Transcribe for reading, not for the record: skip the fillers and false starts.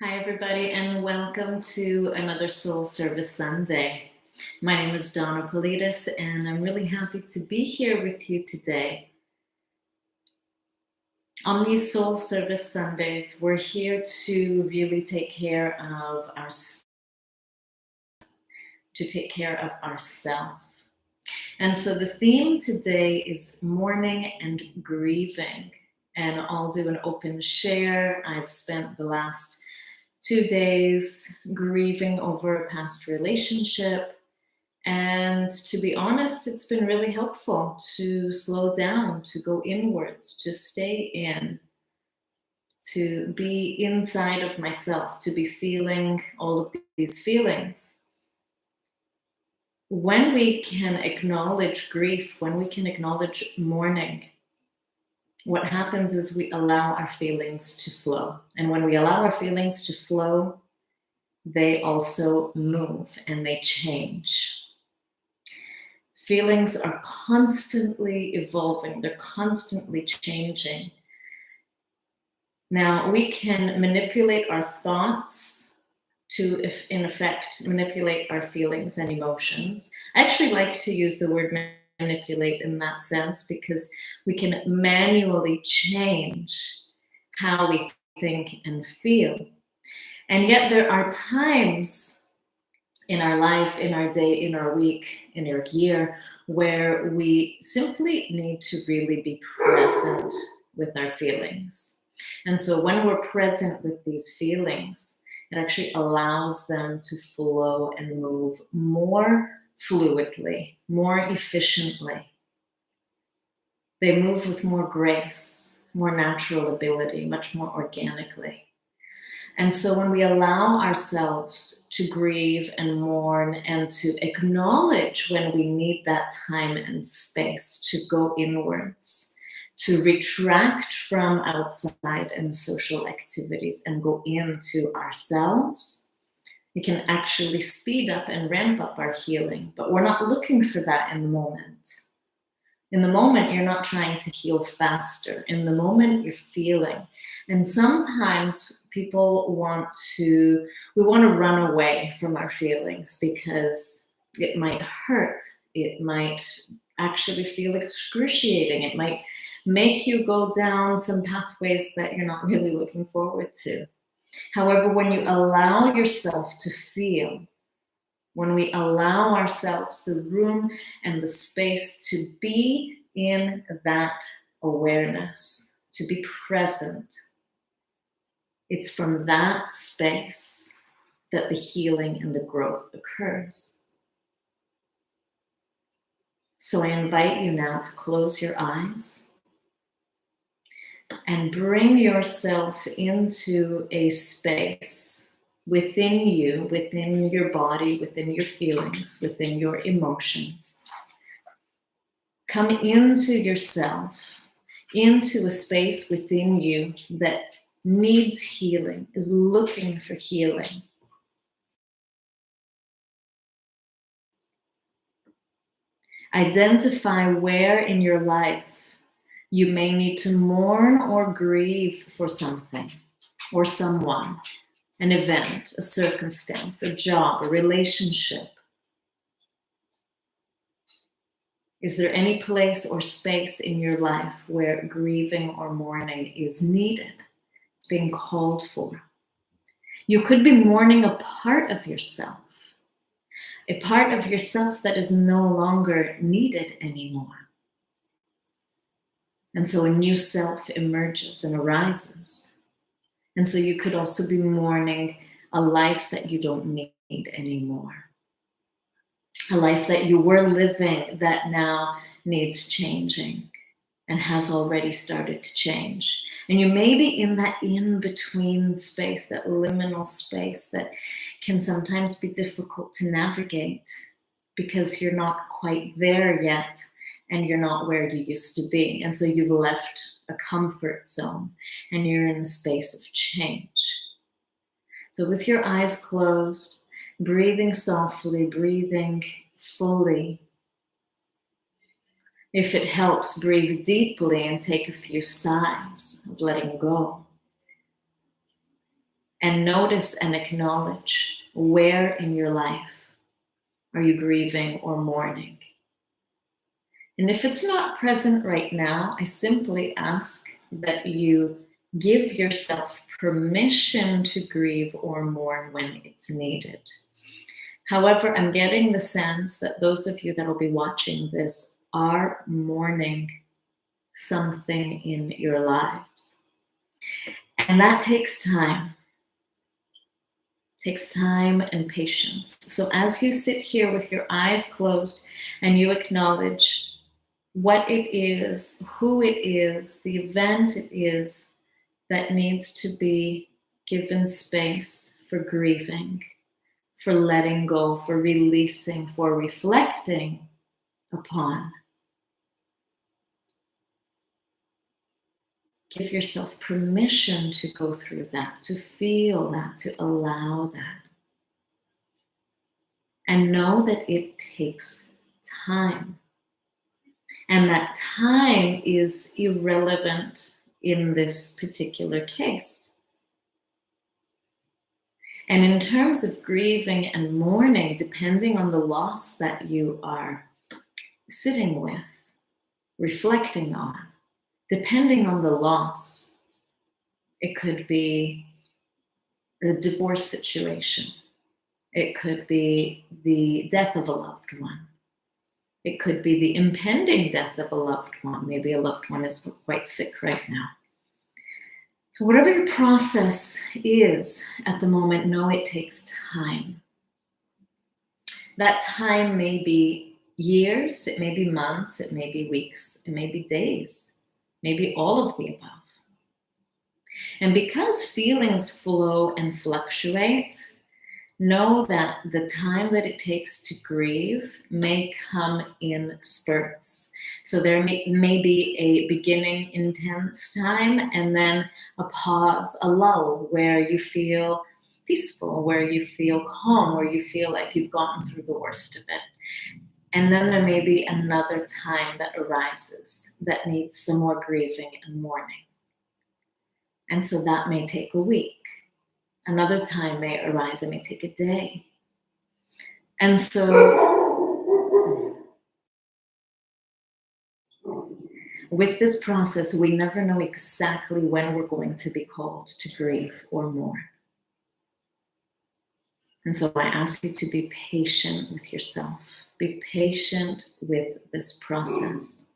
Hi, everybody, and welcome to another Soul Service Sunday. My name is Donna PranaLakshmi, and I'm really happy to be here with you today. On these Soul Service Sundays, we're here to really take care of ourself. And so the theme today is mourning and grieving, and I'll do an open share. I've spent the last 2 days grieving over a past relationship. And to be honest, it's been really helpful to slow down, to go inwards, to stay in, to be inside of myself, to be feeling all of these feelings. When we can acknowledge grief, when we can acknowledge mourning, what happens is we allow our feelings to flow. And when we allow our feelings to flow, they also move and they change. Feelings are constantly evolving, they're constantly changing. Now, we can manipulate our thoughts to, in effect, manipulate our feelings and emotions. I actually like to use the word manipulate in that sense because we can manually change how we think and feel. And yet there are times in our life, in our day, in our week, in our year, where we simply need to really be present with our feelings. And so when we're present with these feelings, it actually allows them to flow and move more fluidly, more efficiently. They move with more grace, more natural ability, much more organically. And so when we allow ourselves to grieve and mourn and to acknowledge when we need that time and space to go inwards, to retract from outside and social activities and go into ourselves, we can actually speed up and ramp up our healing. But we're not looking for that in the moment. In the moment, you're not trying to heal faster. In the moment, you're feeling. And sometimes people want to run away from our feelings because it might hurt. It might actually feel excruciating. It might make you go down some pathways that you're not really looking forward to. However, when you allow yourself to feel, when we allow ourselves the room and the space to be in that awareness, to be present, it's from that space that the healing and the growth occurs. So I invite you now to close your eyes and bring yourself into a space within you, within your body, within your feelings, within your emotions. Come into yourself, into a space within you that needs healing, is looking for healing. Identify where in your life you may need to mourn or grieve for something or someone, an event, a circumstance, a job, a relationship. Is there any place or space in your life where grieving or mourning is needed, being called for? You could be mourning a part of yourself, a part of yourself that is no longer needed anymore. And so a new self emerges and arises. And so you could also be mourning a life that you don't need anymore. A life that you were living that now needs changing and has already started to change. And you may be in that in-between space, that liminal space that can sometimes be difficult to navigate because you're not quite there yet and you're not where you used to be. And so you've left a comfort zone and you're in a space of change. So with your eyes closed, breathing softly, breathing fully. If it helps, breathe deeply and take a few sighs of letting go. and notice and acknowledge where in your life are you grieving or mourning. And if it's not present right now, I simply ask that you give yourself permission to grieve or mourn when it's needed. However, I'm getting the sense that those of you that will be watching this are mourning something in your lives. And that takes time. Takes time and patience. So as you sit here with your eyes closed and you acknowledge what it is, who it is, the event it is that needs to be given space for grieving, for letting go, for releasing, for reflecting upon. Give yourself permission to go through that, to feel that, to allow that. And know that it takes time. And that time is irrelevant in this particular case. And in terms of grieving and mourning, depending on the loss that you are sitting with, reflecting on, depending on the loss, it could be a divorce situation. It could be the death of a loved one. It could be the impending death of a loved one. Maybe a loved one is quite sick right now. So whatever your process is at the moment, know it takes time. That time may be years, it may be months, it may be weeks, it may be days, maybe all of the above. And because feelings flow and fluctuate, know that the time that it takes to grieve may come in spurts. So there may be a beginning intense time and then a pause, a lull where you feel peaceful, where you feel calm, where you feel like you've gotten through the worst of it. And then there may be another time that arises that needs some more grieving and mourning. And so that may take a week. Another time may arise, it may take a day. And so with this process, we never know exactly when we're going to be called to grieve or mourn. And so I ask you to be patient with yourself. Be patient with this process.